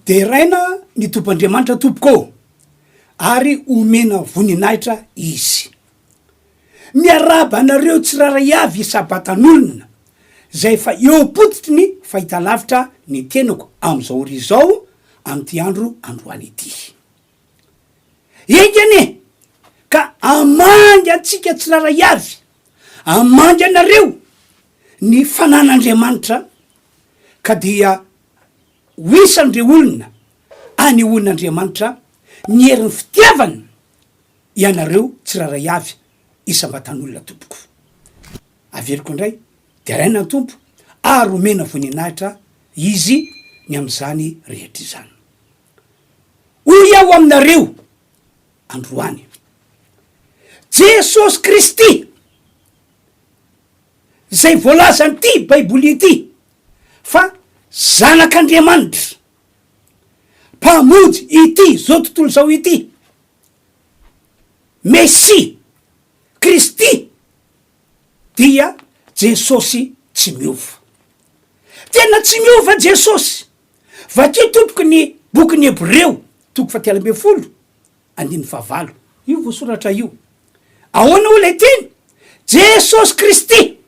de raina ny tompandriamanitra tompoko ary omena voninahitra izy. Miaraba anareo tsiraray avy isabatan'olona zay fa eo potitry ny fahitalavitra ny tenako am'izao ry zao am'ty androany ity. Engany ka amangy atsika tsiraray avy, amangy anareo ny fanan'Andriamanitra ka dia hoisandre olona any on'Andriamanitra ny herin'ny fitiavany ianareo tsiraray avy isam-batan'olona tompoko. Averiko indray de raina tompo ary omena voninahitra izy ny am'izany rehetra izany. Hoy aho aminareo androany, Jesosy Kristy zay voalazan'ity baiboly ity fa zanak'Andriamanitra mpamonjy ity zao tontolo zao ity, Messia Kristy dia Jesosy tsy miova. Tena tsy miova Jesosy. Vakeo tompoky ny bokin'ny Hebreo 11:9 io voasoratra io. Ahoana ho lay teny? Jesosy Kristy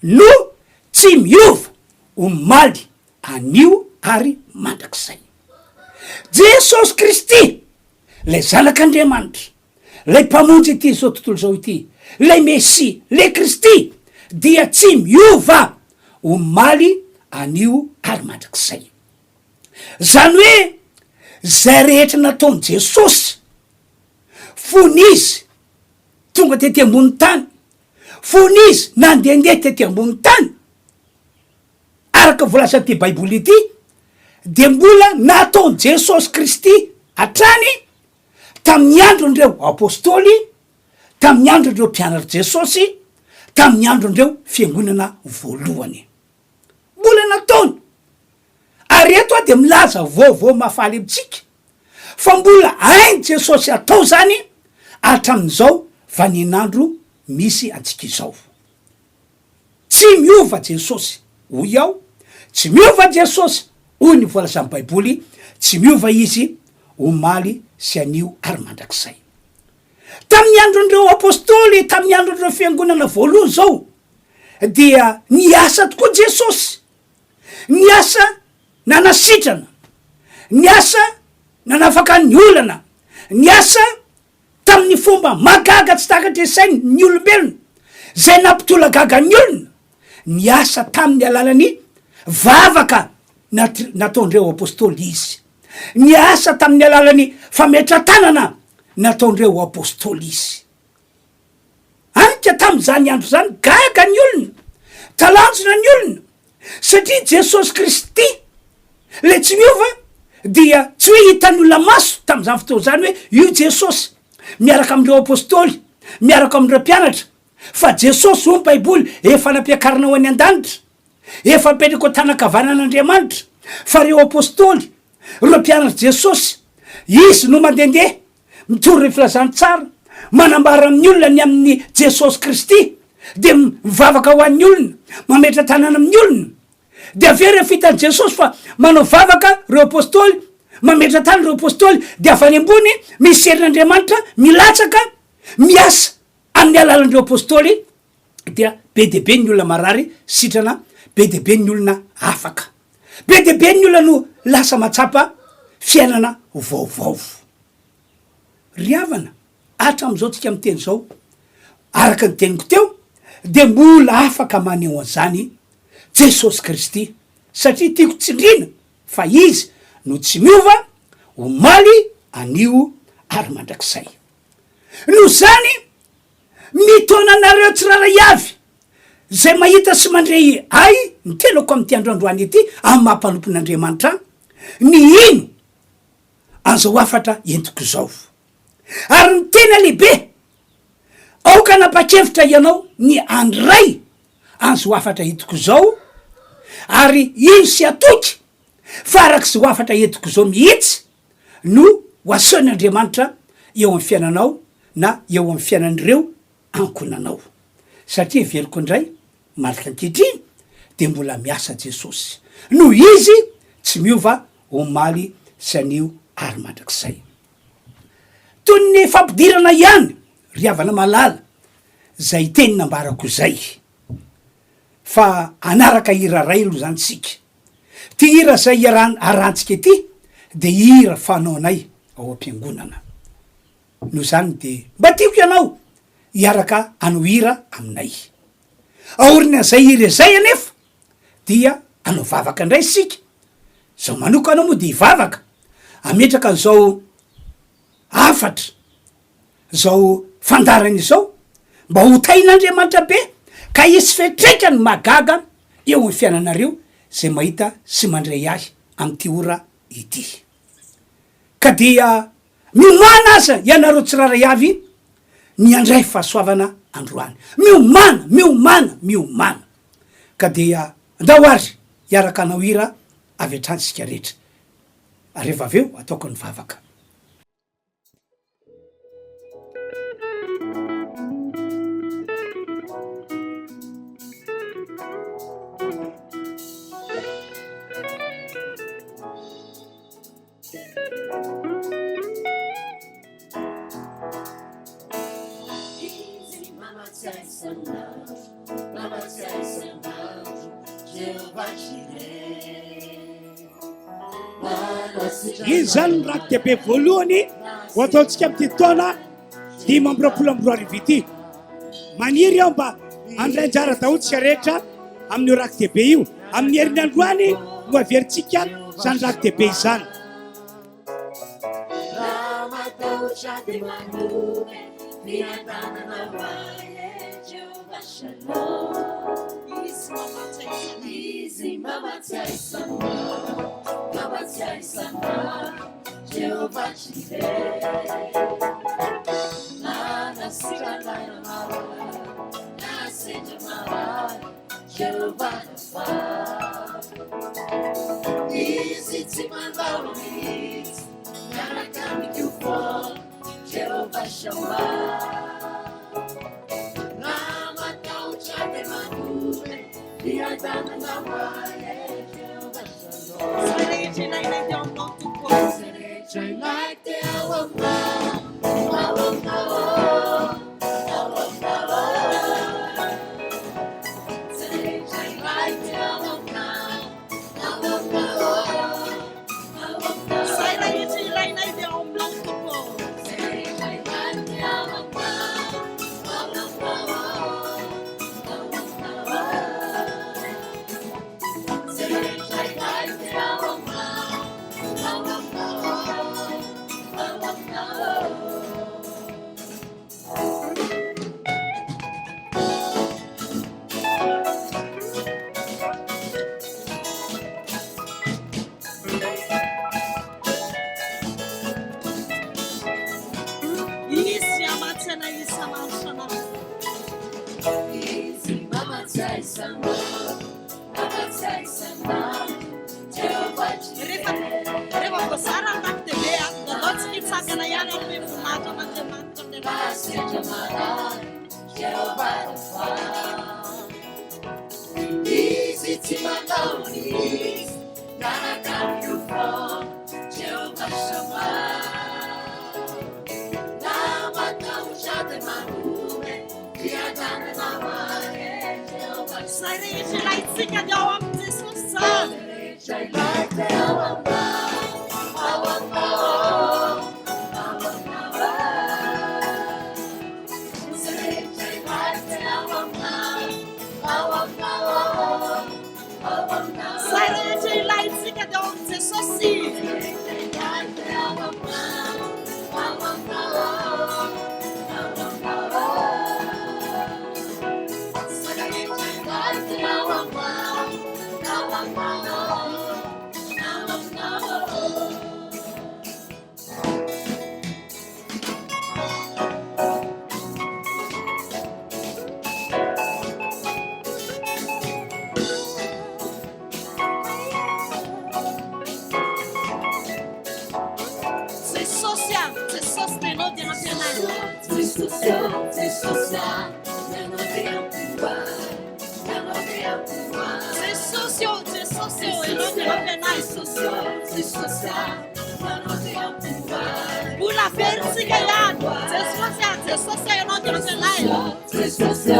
no tsy miova, omaly anio ary mandrakizay. Jesosy Kristy lay zanak'Andriamanitra, lay mpamonjy ity zao tontolo zao ity, lay Messia, lay Kristy dia tsy miova, omaly anio ary mandrakizay. Zany hoe zay rehetra nataony Jesosy, fonizy tonga tety ambony tany, fonizy nandehandeha tety ambony tany, araka voalazan'ity baiboly ity, de mbola nataony Jesosy Kristy hatrany tamin'ny andron'ireo apôstôly, tamin'ny andron'ireo mpianatra Jesosy, tamin'ny andron'ireo fiangonana voalohany. Mbola nataony. Ary eto a de milaza vaovao mafaly amitsika fa mbola ainy Jesosy atao zany hatramin'izao vaninandro misy antsika izao. Tsy miova Jesosy, hoy aho, tsy miova Jesosy, hoy ny voalazan'ny baiboly, tsy miova izy, omaly sy anio ary mandrakizay. Tamin'ny andron'ireo apôstôly, tamin'ny andron'ireo fiangonana voalohany zao dia niasa tokoa Jesosy, niasa nanasitrana, niasa nanafaka ny olana, niasa tamin'ny fomba magaga tsy takatry sainy ny olombelona zay nampitolagaga ny olona, niasa tamin'ny alalany vavaka nataondreo apôstôly izy, niasa tamin'ny alalany fametra-tanana nataondreo apôstôly izy. Anka tamin'izany andro zany gaga ny olona, talanjona ny olona, satria Jesosy Kristy le tsy miova dia tsy hoe hitan'olona maso tamin'izany fotoana zany hoe io Jesosy miaraka amindreo apôstôly, miaraka amindreo mpianatra, fa Jesosy ho baiboly efa nampiakarina ho any an-danitra, efa apetraka tanakavanan'Andriamanitra, fa reo apôstôly, reo mpianatra Jesosy, izy no mandendeha mitory filazany tsara, manambara amin'ny olona ny amin'ny Jesosy Kristy, de mivavaka ho an'ny olona, mametra tanana amin'ny olona. De aveo rehefa hitan'i Jesosy fa manao vavaka reo apôstôly, mametra tany reo apôstôly, de avy any ambony misy herin'Andriamanitra milatsaka miasa amin'ny alalan'ireo apôstôly, dia be de be ny olona marary sitrana, be de be ny olona afaka, be de be ny olona no lasa matsapa fiainana vaovao. Riavana hatram'izao tsika miteny zao, araka ny teniko teo, de mbola afaka maneho an'izany Jesosy Kristy, satria tiako tsindrina fa izy no tsy miova, omaly anio ary mandrakizay. No zany mitonanareo tsiraray avy zay mahita sy mandray ay ny tenako am'ty androandroany ity amin'ny mampanompon'Andriamanitra ny ino an'izao afatra entiko zao. Ary ny tena lehibe, aoka napakevitra ianao ny andray an'izao afatra entiko zao, ary ino sy atoky fa arak'izao afatra entiko zao mihitsy no hoasoan'Andriamanitra eo amin'ny fiainanao na eo amin'ny fiainan'ireo ankonanao. Satria veriko indray marika ankehitriny de mbola miasa Jesosy, no izy tsy miova omaly sy anio ary mandrakizay toy ny fampidirana ihany ry havana malala zay teny nambarako zay fa anaraka hira ray aloha zany tsika ty hira zay arantsika ety de hira fanaonay ao am-piangonana no zany de mba tiako ianao hiaraka anao hira aminay aorina zay hira zay anefa dia anao vavaka indray sika zao manoko anao moa de hivavaka ametraka an'izao afatra zao fandarana izao mba ho tain'Andriamanitra be ka isy fetraikany magaga eo amin'ny fiainanareo zay mahita sy mandray ahy am'ty ora ity ka dia miomana aza ianareo tsiraray avy ny andray fahasoavana androany miomana ka dia andao ary hiaraka anao hira avy atrany sika rehetra areva aveo ataoko ny vavaka izy zany ny raha dehibe voalohany ho ataontsika am'ty taona 520 ity maniry aho mba andrainjara dahotsika rehetra amin'ny rako dehibe io amin'ny herinandroany no averintsika zany rako dehibe izany Jehovah Jireh, Nana Sirana Mara, Nasija Mara, Jehovah Rapha. Easy to my lonelies, Nana coming you for Jehovah Shammah. Nama Taucha de Manure, Diadana Namaya, Jehovah Shalom. Like the hour easy to my lonelies, gotta come you from Jehovah Shammah. Nama Taucha de Manure, Diadana Namaya, Jehovah Shammah. Like the Mbola veritsika ihany Jesosy ianao tena ilaina Jesosy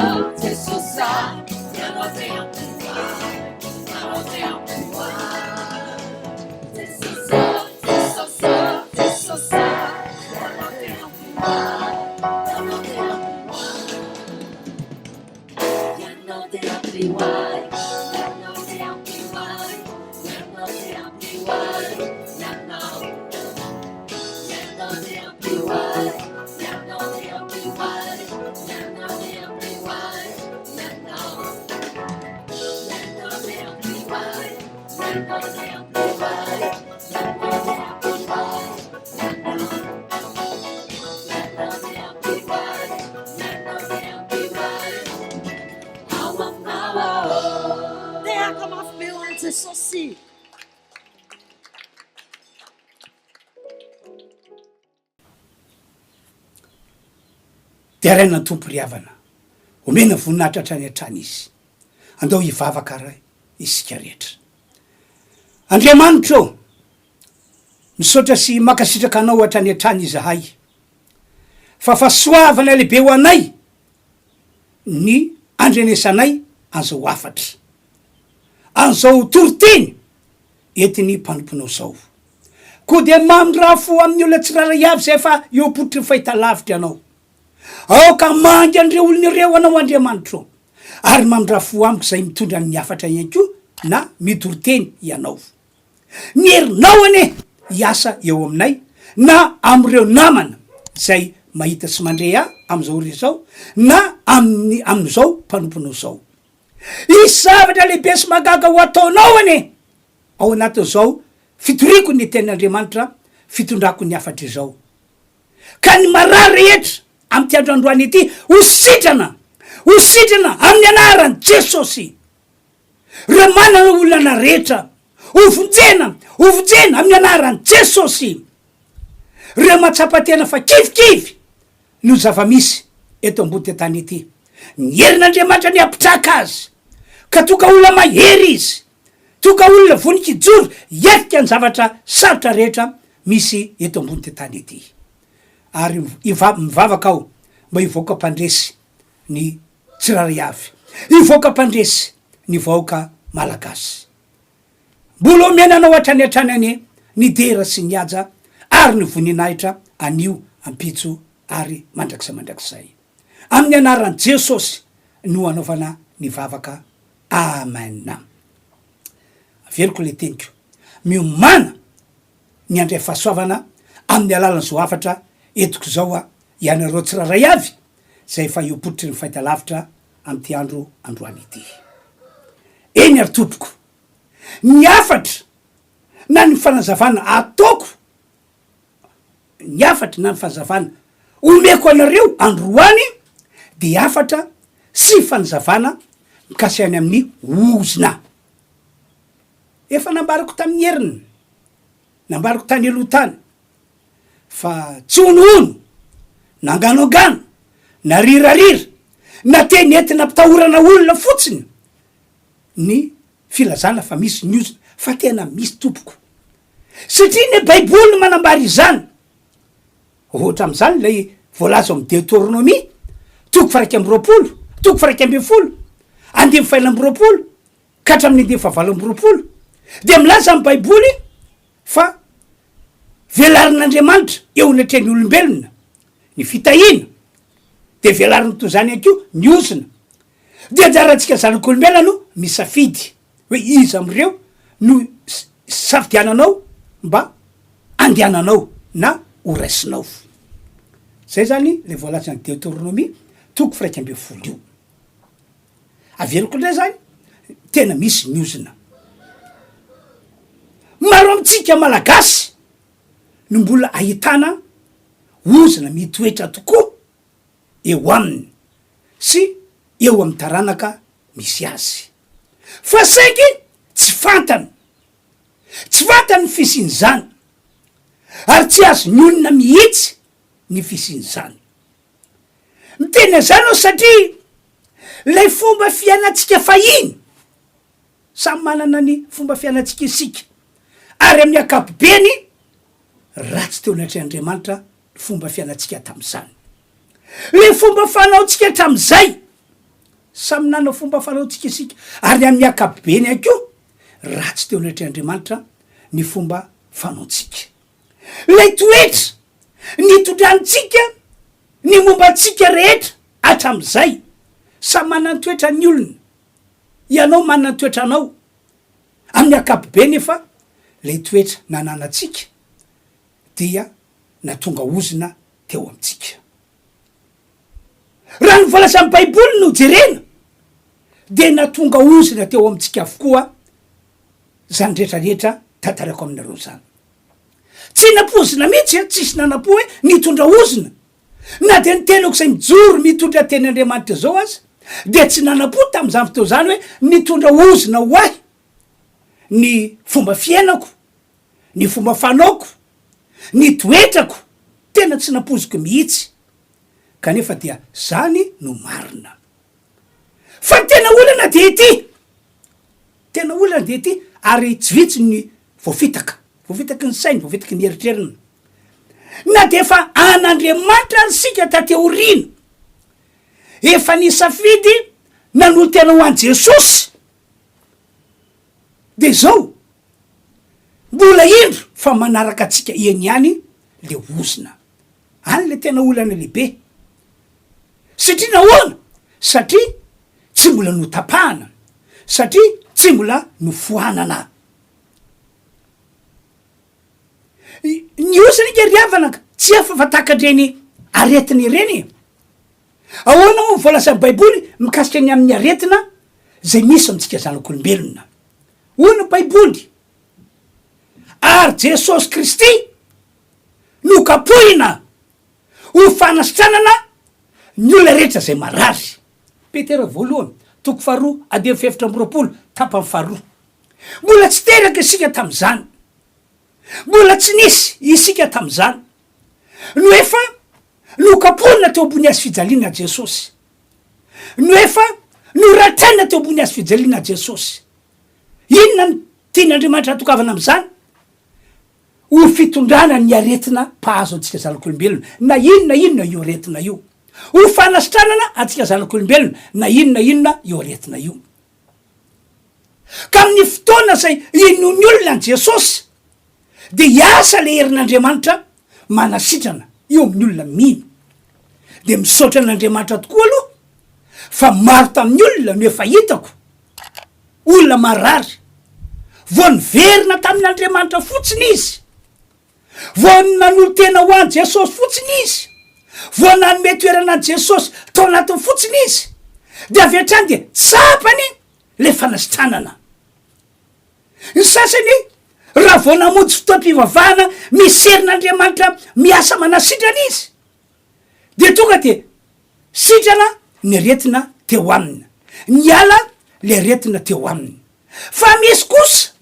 ianao te ampivoary ianao te ampivoary Jesosy ianao te ampivoary ianao te ampivoary ianao te ampivoary ianao te ampivoary ianao te ampivoary ianao Tehaka mafy be ho an'i Jesosy. De araina tompo riavana omena voninahitra hatrany hatrany izy andao hivavaka raha isika rehetra Andriamanitra ô misaotra sy makasitraka anao hatrany hatrany izahay fa fahasoavana lehibe ho anay ny andrenesanay an'izao afatra an'izao toriteny entiny mpanomponao zao koa de mamindrafo amin'ny olona tsiraray avy zay fa eo potry ny fahitalavitra anao aoka mangy andreo olony ireo anao Andriamanitra ary mamindrafo amiko zay mitondra ny afatra ihany koa na midoriteny ianao ny herinao ane hiasa eo aminay na am'ireo namana zay mahita sy mandrea am'izao rezao na amin'izao mpanomponao zao isy zavatra lehibe sy magaga ho ataonao ane ao anatin'izao fitoriko ny tenin'Andriamanitra fitondrako ny afatra izao ka ny marary rehetra amy ty andro androany ity hositrana amin'ny anaran'i Jesosy re manana olana rehetra ovonjena amin'ny anaran'i Jesosy re matsapatena fa kivikivy no zava-misy eto ambony ty tany ity ny herin'Andriamanitra ny apitraka azy ka toka olona mahery izy toka olona vonikijoro hiafika ny zavatra sarotra rehetra misy eto ambony ty tany ity ary mivavaka aho mba hivoaka mpandresy ny tsiraray avy hivoaka mpandresy ny vahoaka malagasy mbola omena anao hatrany hatrany ane ny dera sy ny aja ary ny voninahitra anio ampitso ary mandrakizay amin'ny anaran'i Jesosy no anaovana ny vavaka amen averiko le teniko miomana ny andray fahasoavana amin'ny alalan'izao afatra etiko zao a ianareo tsiraray avy zay fa iopotry ny fahitalavitra am'ty androany ity eny ary topoko ny afatra na ny fanazavana ataoko ny afatra na ny fanazavana omeko anareo androany de afatra sy fanazavana mikasiany amin'ny ozina efa nambarako tamin'ny heriny nambarako tany aloha tany fa tsy onoono nanganogano na rirarira na teny entina mpitahorana olona fotsiny ny filazana fa misy ny ozina fa tena misy tompoko satria ny baiboly no manambary izany ohatra am'izany lay voalaza amin'ny Deutéronomie toko faraiky amby roapolo toko faraiky amby folo andimy faila amby roapolo ka hatramin'ny andimy fahavalo amby roapolo de milaza amin'ny baiboly fa velarin'Andriamanitra eo netreny olombelona ny fitahina de velariny toy zany ihany ko ny ozina de anjarantsika zanak'olombelona no misafidy hoe izy am'ireo no safidiananao mba andehananao na horaisinao zay zany le voalaza ny Deutéronomie toko faraiky amby folo io averiko ndray zany tena misy ny ozina maro amitsika malagasy no mbola ahitana ozina mitoetra tokoa eo aminy sy eo amin'ny taranaka misy azy fa saiky tsy fantany fisiny zany ary tsy azo ny olona mihitsy ny fisiny zany miteny zany ao satria lay fomba fiainatsika fahiny samy manana ny fomba fiainatsika isika ary amin'ny akapobeny ratsy teo anatry Andriamanitra fomba fiainatsika tam'izany. Le fomba fanaotsika tam'izay samy nanao fomba fanaotsika isika ary amin'ny akapobeny akeo ratsy teo anatry Andriamanitra ny fomba fanaotsika. Le toetra ny tondranitsika ny mombantsika rehetra hatram'izay samy manana toetra ny olona, ianao manana toetra anao amin'ny akapobeny efa le toetra nananatsika dia natonga ozina teo amitsika. Raha ny voalaza amin'ny Baiboly no jerena de natonga ozina teo amitsika avokoa zany rehetrarehetra tantarako aminareo zany. Tsy napozina mihitsy, tsisy nanapo hoe nitondra ozina, na de nitenako zay mijoro mitondra teny Andriamanitra zao azy de tsy nanapo tam'izany fotoa zany hoe nitondra ozina ho ahy ny fomba fiainako, ny fomba fanaoko, ny toetrako, tena tsy napoziko mihitsy, kanefa dia zany no marina. Fa tena olana de ity, tena olana de ity, ary tsy vitsy ny voafitaky ny sainy, voafitaky ny eritrerina, na de efa an'Andriamanitra sika tateorina efa nisafidy nanolo tena ho an' Jesosy de zao mbola indro fa manaraka atsika eny ihany le ozina. Any le tena olana lehibe. Satria nahoana? Satria tsy mbola notapahana, satria tsy mbola nofohanana. Ny ozina ike riavanaka tsy afa takandreny aretina ireny. Ahoana moa voalaza amin'ny Baiboly mikasika ny amin'ny aretina zay misy amitsika zanak'olombelona? Hoy ny Baiboly, ary Jesosy Kristy no kapohina ho fanasitranana ny olona rehetra zay marary. Petera voalohany toko 2:7-8 tapany 2. Mbola tsy teraka isika tam'izany, mbola tsy nisy isika tam'izany, no efa no kapohina teo ambony azy fijaliana Jesosy, no efa no ratraina teo ambony azy fijaliana Jesosy. Inona ny tian'Andriamanitra atokavana am'izany? Ho fitondrana ny aretina mpahazo antsika zanak'olombelona, na inona io aretina io. Ho fanasitranana atsika zanak'olombelona, na inona io aretina io. Ka amin'ny fotoana zay inony olona an' Jesosy de hiasa le herin'Andriamanitra manasitrana io amin'ny olona mino, de misaotra an'Andriamanitra tokoa aloha fa maro tamin'ny olona no efa hitako olona marary vo niverina tamin'Andriamanitra fotsiny izy, vo nanolo tena ho an' Jesosy fotsiny izy, vo nanome toerana an' Jesosy tao anatiny fotsiny izy, de avy hatrany de tsapany le fanasitranana. Ny sasany raha vo namonjy fotoam-pivavahana misy herin'Andriamanitra miasa manasitrana izy, de tonga de sitrana ny aretina teo aminy, niala le aretina teo aminy. Fa misy kosa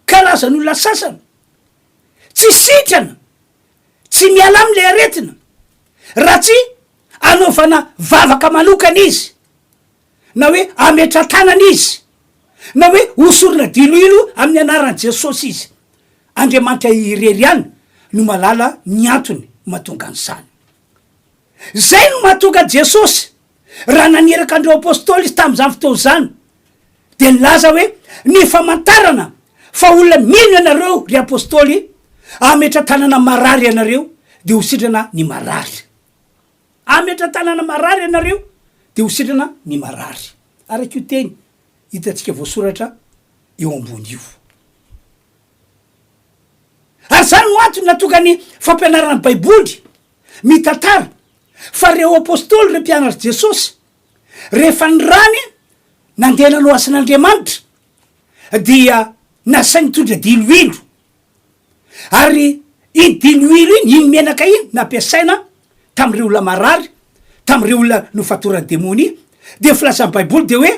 karazan'olona sasany tsy sitrana, tsy miala am'le aretina, raha tsy anaovana vavaka manokana izy, na hoe ametra tanana izy, na hoe hosorona diloilo amin'ny anaran'i Jesosy izy. Andriamanitra irery any no malala ny antony mahatonga an'izany. Zay no mahatonga Jesosy raha naneraka andreo apôstôly izy tam'izany fotoana zany de nilaza hoe ny famantarana fa olona mino ianareo ry apôstôly, ametra tanana marary ianareo de ho sitrana ny marary. Ametra tanana marary ianareo de ho sitrana ny marary. Araky io teny hitatsika voasoratra eo ambony io. Ary zany no antony natonga ny fampianarana Baiboly mitantara fa reo apôstôly re mpianatry Jesosy rehefa ny rany nandeha nanao asan'Andriamanitra dia nasainy tondra diloilo, ary iny diloilo iny menaka iny nampiasaina tam'ireo olona marary, tam'ireo olona nofatorany demônia. De filazan'ny Baiboly de hoe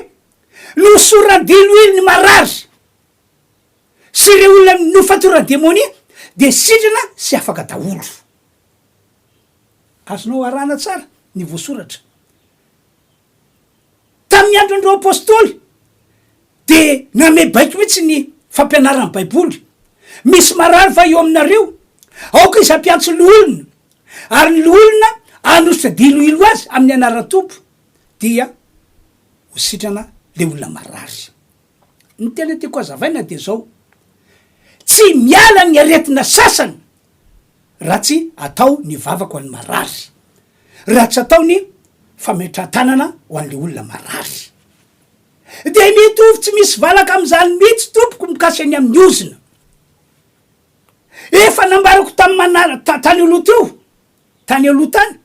nosorany diloilo ny marary sy ireo olona nofatorany demônia de sitrana sy afaka daholo. Azonao arana tsara ny voasoratra. Tamin'ny androndreo apôstôly de name baiko mihitsy ny fampianarany Baiboly. Misy marary va eo aminareo aoka isam-piantso loolona ary ny loolona anositra diloilo azy amin'ny anaratompo dia ho sitrana le olona marary. Ny tena tiako azavaina de zao, tsy miala ny aretina sasany raha tsy atao ny vavako any marary, raha tsy atao ny fametran-tanana ho an'le olona marary. De mitovy tsy misy valaka am'izany mihitsy tompoko mikasy any amin'ny ozina. Efa nambarako tany aloha teo, tany aloha tany,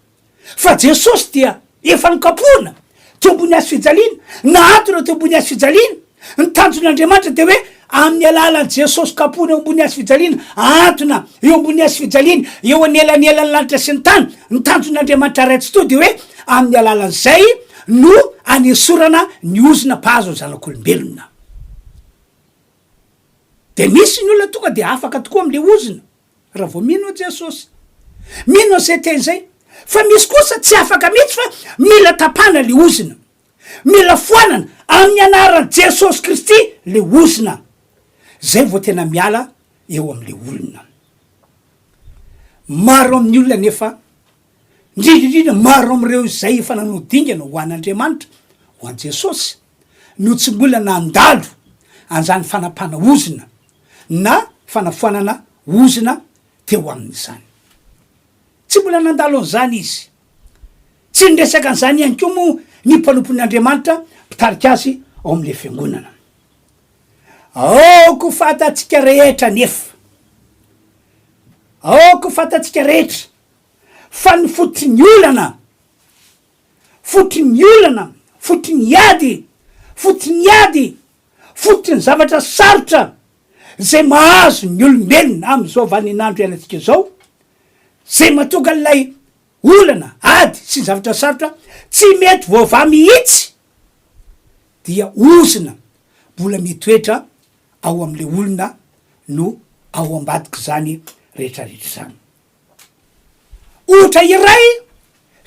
fa Jesosy dia efa nikapoana teo ambony hazo fijaliana, nahatona teo ambony hazo fijaliana. Ny tanjon'Andriamanitra de hoe amin'ny alalan'i Jesosy kapoana eo ambony hazo fijaliana, antona eo ambony hazo fijaliana, eo anelanelan'ny lanitra sy ny tany. Ny tanjon'Andriamanitra raitsy to de hoe amin'ny alalan'izay no anesorana ny ozina mpahazo ny zanak'olombelona. De misy ny olona tonga de afaka tokoa am'le ozina raha vao mino Jesosy, mino zay teny zay. Fa misy kosa tsy afaka mihitsy fa mila tapana le ozina, mila foanana amin'ny anaran'i Jesosy Kristy le ozina. Zay vao tena miala eo am'le olona. Maro amin'ny olona nefa, indrindrindrindra maro am'ireo izay efa nanodingana ho an'Andriamanitra, ho an' Jesosy, no tsy mbola nandalo an'izany fanapana ozina na fanafoanana ozina teo amin'izany. Tsy mbola nandalo an'izany izy. Tsy niresaka an'izany ihany koa moa ny mpanompon'Andriamanitra mpitarika azy ao am'le fiangonana. Aoko fatatsika rehetra nefa, aoko fatatsika rehetra fa ny fotony olana, fotony olana, fotony ady, fotony ady, fotony zavatra sarotra zay mahazo ny olombelona am'izao vaninandro ianantsika zao, zay mahatonga an'ilay olana, ady sy ny zavatra sarotra tsy mety vaovà mihitsy, dia ozina mbola mitoetra ao am'le olona no ao ambadika zany rehetrarehetra zany. Ohatra iray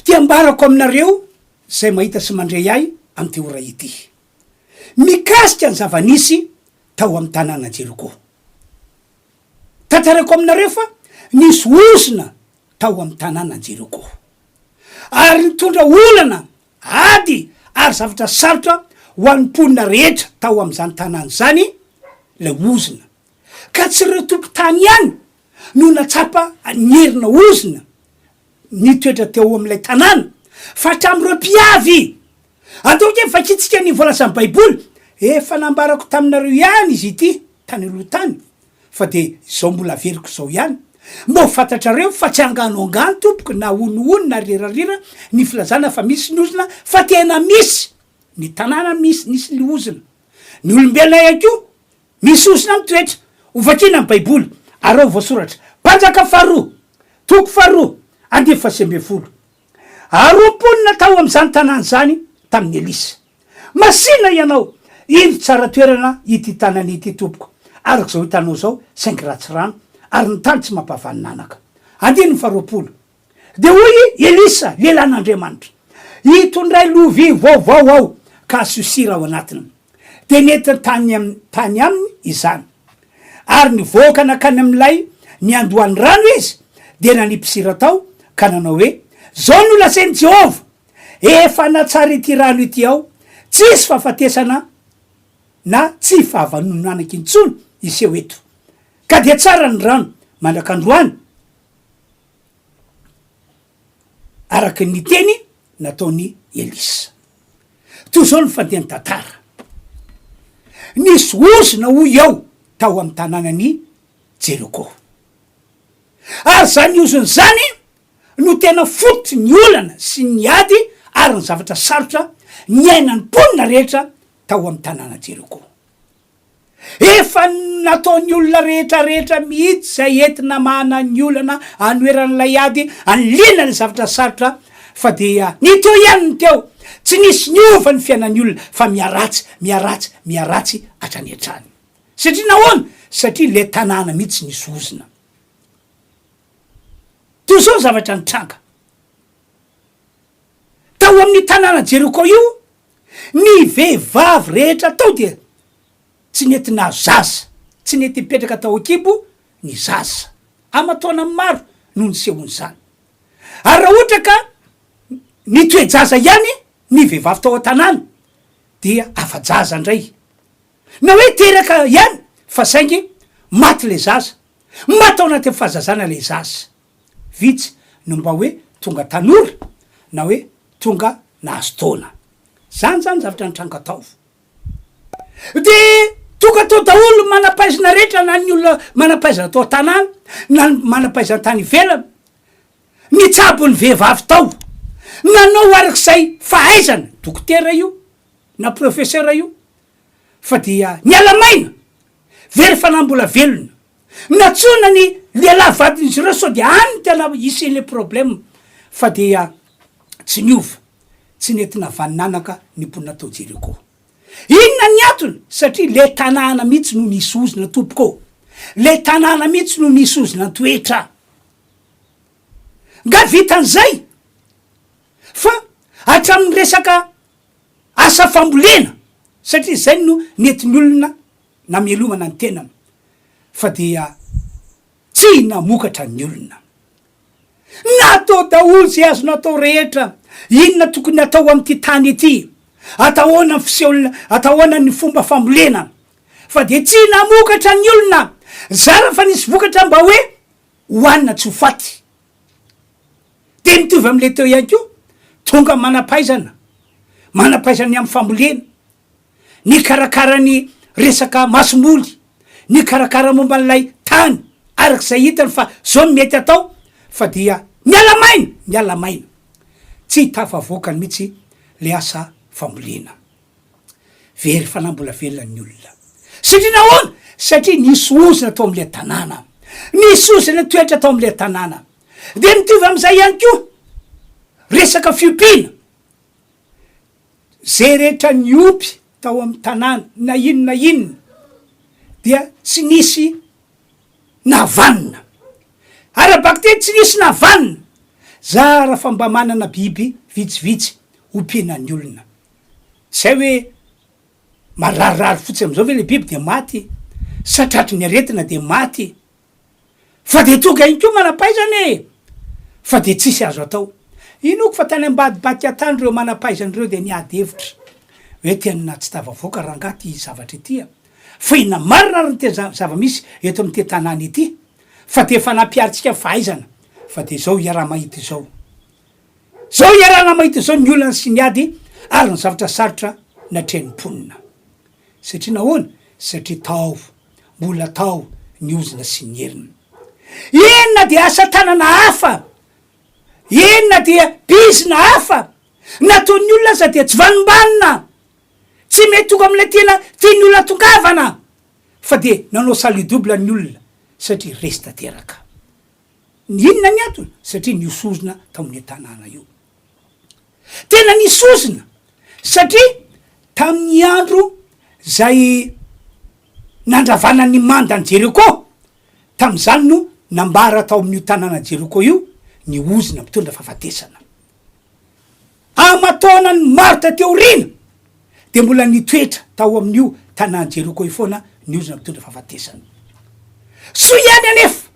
ty ambarako aminareo zay mahita sy mandray ahy am'ty ora ity, mikasika ny zava-nisy tao amin'ny tanàna Jeriko. Tantarako aminareo fa nisy ozina tao amin'ny tanàna Jeriko, ary nitondra olana, ady ary zavatra sarotra ho an'ny mponina rehetra tao am'izany tanàna zany le ozina. Ka tsy reo tompo-tany ihany no natsapa nyherina ozina nitoetra teo am'ilay tanàna, fa hatramin'ireo mpiavy. Atao ke fakitsika ny voalasan'ny Baiboly, efa nambarako taminareo ihany izy ity tany aloha tany, fa de zao mbola averiko zao ihany, mba ho fantatrareo fa tsy angano angano tompoko na onoono na rirarira ny filazana fa misy ny ozina, fa tena misy ny tanàna nisy ny ozina. Ny olombelona ihany koa misy ozina mitoetra. Ovakina amin'ny Baiboly, arao voasoratra, mpanjaka faharoa, toko faharoa, 120, aroam-ponina tao am'izany tanàna zany tamin'ny Elisa. Masina ianao, ino tsara toerana ity tanany ity tompoko, araka zao hitanao zao 5 ratsy rano, ary ny tany tsy mampavaninanaka. 20. De hoy Elisa, lelan'Andriamanitra, hitondray lovia vaovao ao ka asosira ao anatiny. De nety tany aminy izany, ary nivoaka nakany am'lay ny andohan'ny rano izy, de nanipisira tao ka nanao hoe, zao no lasain'i Jehova, efa natsara ity rano ity ao, tsisy fahafatesana na tsy fahavanonanaky intsony iseho eto, ka de tsara ny rano mandraka androany, araky ny teny nataony Elisa. Toy zao ny fandehany tantara, nisy ozina hoy ao tao amin'ny tanànany Jeriko, ary zany oziny zany no tena foty ny olana sy ny ady ary ny zavatra sarotra ny ainany mponina rehetra tao amin'ny tanàna Jeriko. Efa nataony olona rehetrarehetra mihitsy zay entina mana ny olana anoeran'ilay ady, anlina ny zavatra sarotra, fa dia ny teo ihany ny teo, tsy nisy niova ny fiainan'ny olona, fa miaratsy hatrany hatrany. Satria nahoana? Satria le tanàna mihitsy nisy ozina. Toy zao zavatra nitranga tao amin'ny tanàna Jeriko io, ny vehivavy rehetra tao dia tsy nety nahazo zaza, tsy nety mipetraka tao akibo ny zaza, amataona maro no ny sehony zany ary raha ohatra ka ny toejaza ihany ny vehivavy tao an-tanàna dia afa-jaza ndray na hoe teraka ihany fa saingy maty le zaza maty ao anaty fahazazana le zaza vitsy no mba hoe tonga tanora na hoe tonga nahazo taona zany zavatra nitranga ataovy de tonga tao daholo manampaizana rehetra na ny olona manampaizana tao tanàna na manampaizana tany ivelana ny tsabo ny vehivavy tao nanao arak'izay fahaizana dokotera io na professeur io fa dia ny alamaina very fanambola velona natsona ny lehilahy vadin'izy ireo sao de any tena isy le problème fa dia tsy niova tsy nentina vaninanaka ny mponina tao Jeriko inona ny atony satria le tanàna mihitsy no nisy ozina tompoko le tanàna mihitsy no nisy ozina toetra nga vitan'izay fa hatramin'ny resaka asa fambolena satria zay no netiny olona na mielomana ny tenana fa dia tsy namokatra ny olona natao daholo zay azo natao rehetra inona tokony atao am'ty tany ety atahoana fiseolona atahoana ny fomba fambolena fa de tsy namokatra ny olona zara fa nisy vokatra mba hoe hoanina tsy ho faty de mitovy am'le teo ihany ko tonga manapaizana ny am'ny fambolena ny karakara ny resaka masomboly ny karakara momba n'lay tany arak'izay hitany fa zao mety atao fa dia ny alamaina tsy hitafavoakany mihitsy le asa fambolena very fanambola velona ny olona satria nahoana satria nisy ozina atao am'le tanàna nisy ozina toetra atao am'le tanàna de mitovy am'izay ihany ko resaka fiompiana zay rehetra ny opy tao am'ny tanàna na inona dia tsy nisy navanina arabaky te tsy nisy navanina zara fa mba manana biby vitsivitsy ompiana ny olona zay hoe mararirary fotsiny am'izao ve le biby de maty satratry ny aretina de maty fa de tonga iny ko manapaizany fa de tsisy azo atao inoko fa tany ambadibaky atany reo manapaizan'ireo de niady hevitra hoe tenana tsy tavavoaka rangaty zavatra etya fa ina marina ry te zava-misy eto am'ty tanàna ety fa de efa nampiaritsika fahaizana fa de zao iaraha mahita zao ny olana sy niady ary ny zavatra sarotra natrenim-ponina satria nahoana satria mbola tao ny ozina sy ny herina enina de asa tanana hafa enina dia bizina hafa nataon'ny olona aza de tsy vanombanina tsy mety tonga am'le tena tiany olona tongavana fa de nanao salidobla ny olona satria resy tateraka inona ny antony satria nisozina tamin'ny tanàna io tena nisozina satria tamin'ny andro zay nandravana ny manda ny Jeriko tam'izany no nambara tao amin'io tanàna Jeriko io ny ozina mpitondra fahafatesana amataona ny maro tateorina de mbola nitoetra tao amin'io tanàna Jeriko io foana ny ozina mpitondra fahafatesana so ihany anefa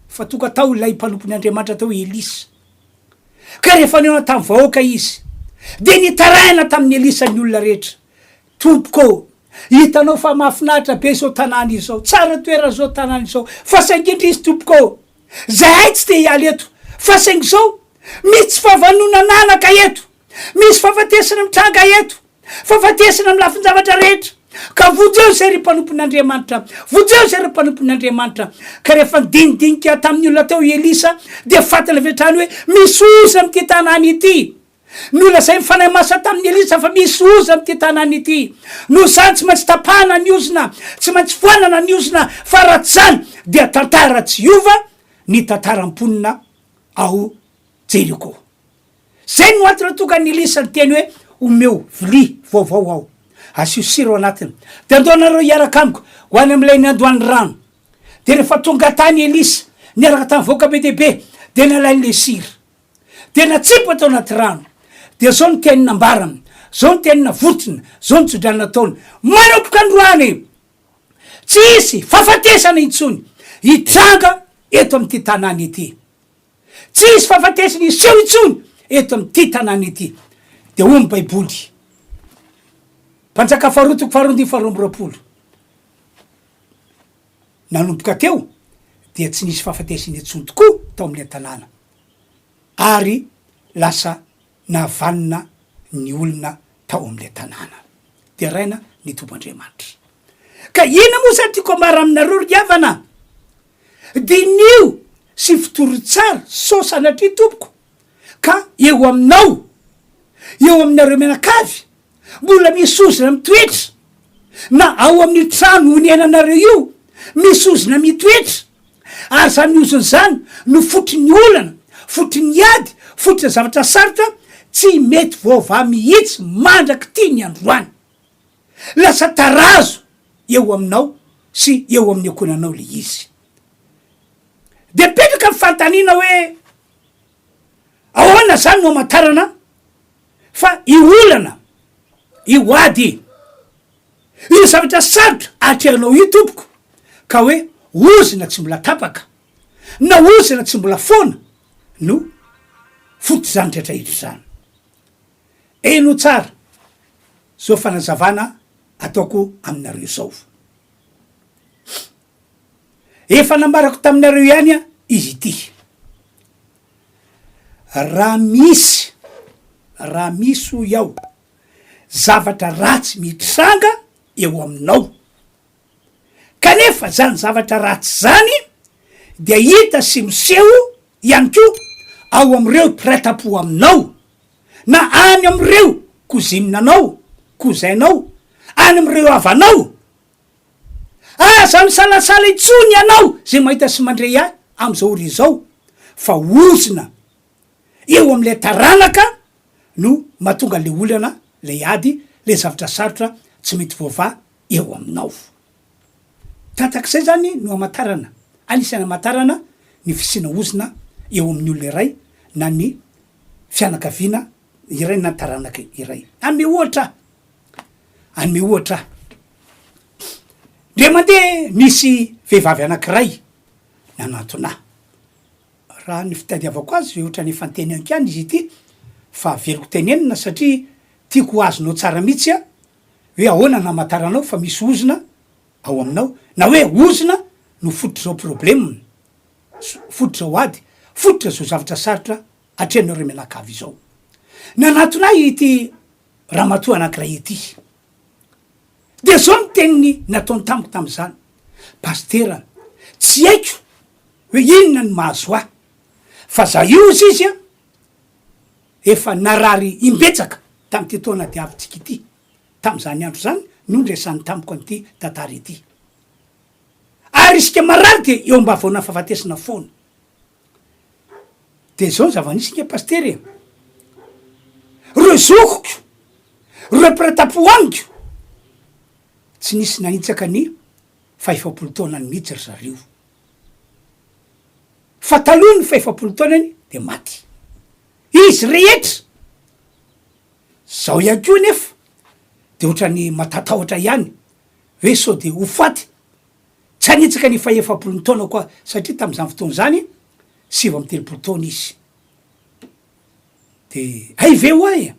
fa tonga tao lay mpanompony Andriamanitra tao Elisa ka rehefa niona tamin'ny vahoaka izy de nitarahina tamin'ny Elisa ny olona rehetra tompoko hitanao fa mahafinaritra be zao tanàna izao tsara toera zao tanàna izao fa saingindrisy tompoko zahay tsy te hialy eto fa saingy zao misy tsy fahavanona nanaka eto misy fahafatesana mitranga eto fahafatesana amy lafiny zavatra rehetra ka vojeo zay ry mpanompon'Andriamanitra ka rehefa nidinidinika tamin'ny olona teo Elisa de fatana vetrany hoe misy oza am'ty tanàna ity ny olona zay mifanahy masa tamin'ny Elisa fa misy oza am'ty tanàna ity no zany tsy maintsy tapahana ny ozina tsy maintsy foanana ny ozina fa raha tsy zany dia tantara tsy ova ny tantaram-ponina ao Jeriko zay no antony tonga ny Elisa ny teny hoe omeo vili vaovao ao asio siro anatiny de andonareo iaraka amiko ho any am'ilay ny andoany rano de rehefa tonga tany Elisa niaraka tamy voaka be dehibe de nalain'le sira de natsipo atao anaty rano de zao ny tenina ambarany zao ny tenina votina zao ny tsodrany nataony manompoka androany tsy isy fahafatesana intsony hitranga eto am'ty tanàny ity, tsisy fahafatesiny iseho itsony eto am'ty tanàny ity. De omy baiboly mpanjaka farotoko faharoa faharoamborapolo nanomboka teo dia tsy nisy fahafatesiny itsony tokoa tao amin'ny tanàna, ary lasa navanina ny olona tao am'le tanàna, de raina ny tombandriamanitra. Ka ina moa zany tiako amara aminareo ry havana, dinio sy fitorotsara so sanatria tompoko, ka eo aminao, eo aminareo menakavy mbola misy ozina mitoetra, na ao amin'ny trano ny ainanareo io misy ozina mitoetra, ary zany oziny zany no fotry ny olana, fotry ny ady, fotry ny zavatra sarotra tsy mety vaovà mihitsy mandraky ty ny androany, lasa tarazo eo aminao sy eo amin'ny akonanao le izy. De petraka mifantaniana hoe ahoana zany no amatarana fa io olana, io ady, io zavatra sarotra atrehanao io tompoko, ka hoe ozina tsy mbola tapaka na ozina tsy mbola foana no foty zany rehetra zany. Eno tsara zao fanazavana ataoko aminareo zao. Efa nambarako taminareo ihany a izy ity, raha misy ho iaho zavatra ratsy mitranga eo aminao, kanefa zany zavatra ratsy zany dia hita sy miseho ihany ko ao am'ireo mpiraita-po aminao, na any am'ireo kozininanao, kozainao, any am'ireo avanao, aza misalasala itsony ianao zay mahita sy mandray ahy am'izao ry zao, fa ozina eo am'le taranaka no mahatonga le olana, le ady, le zavatra sarotra tsy mety vaovà eo aminao. Tatak'izay zany no amatarana, anisany amatarana ny fisina ozina eo amin'ny olona iray na ny fianakaviana iray na taranaka iray. Anome ohatra ndre mandeha nisy vehivavy anakiray nanatona, raha ny fitadiavako azy ohatra ny fanteneniko ihany izy ity, fa veloko tenenina satria tiako azonao tsara mihitsy a hoe ahoana namataranao fa misy ozina ao aminao, na hoe ozina no fototra zao problème, fototra zao ady, fototra zao zavatra sarotra atrehanao re menakavy zao. Nanatonay ity ramatoa anakiray ity, de zao ny teniny nataony tamiko tam'zany: pastera, tsy haiko hoe inona ny mahazo ahy, fa za io izy a efa narary imbetsaka tam'ty taona diavitsika ity, tam'zany andro zany no ndresany tamiko an'ity tantara ity, ary isika marary de eo mba vaona fahafatesana foana. De zao zava-nisika pastery, reo zokoko, reo mpirata-po amiko tsy nisy nanitsaka ny fahefapolo taonany mihitsy ry zareo, fa taloha ny fahefapolo taonany de maty izy rehetra. Zao ihany ko nefa de ohatrany matatahotra ihany hoe sao de ho faty tsy hanitsaka ny fahefapolo taona koa, satria tam'izany fotoana zany 7 taona izy. De aive ho ahy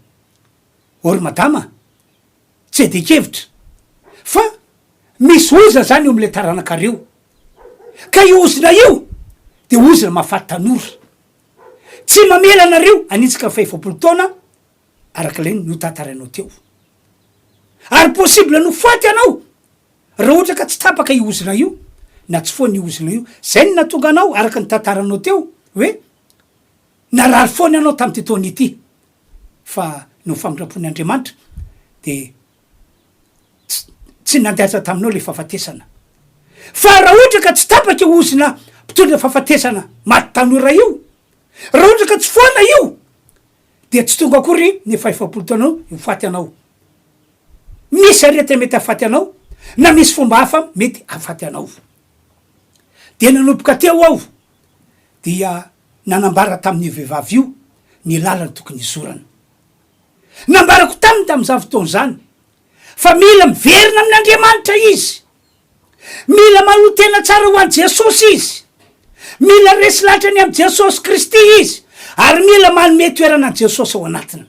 ory madama, tsy edekevitra fa misy ozina zany eo am'le taranakareo, ka io ozina io de ozina mahafaty tanora, tsy mamela anareo anitsaka fahefapolo taona arak'ilay no tantarainao teo, ary possible no faty anao raha ohatra ka tsy tapaka io ozina io na tsy foany io ozina io. Zay ny natonga anao araka ny tantaranao teo hoe narary foany anao tam'ty taona ity, fa no famindram-pon'Andriamanitra de tsy nandeatra taminao le fahafatesana. Fa raha ohatra ka tsy tapaka io ozina mpitondra fahafatesana maty tanora io, raha ohatra ka tsy foana io de tsy tonga akory ny fahefapolo taonao ho faty anao. Misy arety mety afaty anao, na misy fomba hafa mety afaty anao. De nanomboka teo aho dia nanambara tamin'ny vehivavy io ny lalany tokony izorana. Nambarako tam'izany fotoana zany fa mila miverina amin'Andriamanitra izy, mila manontena tsara ho an'i Jesosy izy, mila resy latrany am Jesosy Kristy izy ary mila manome toerana an Jesosy ao anatiny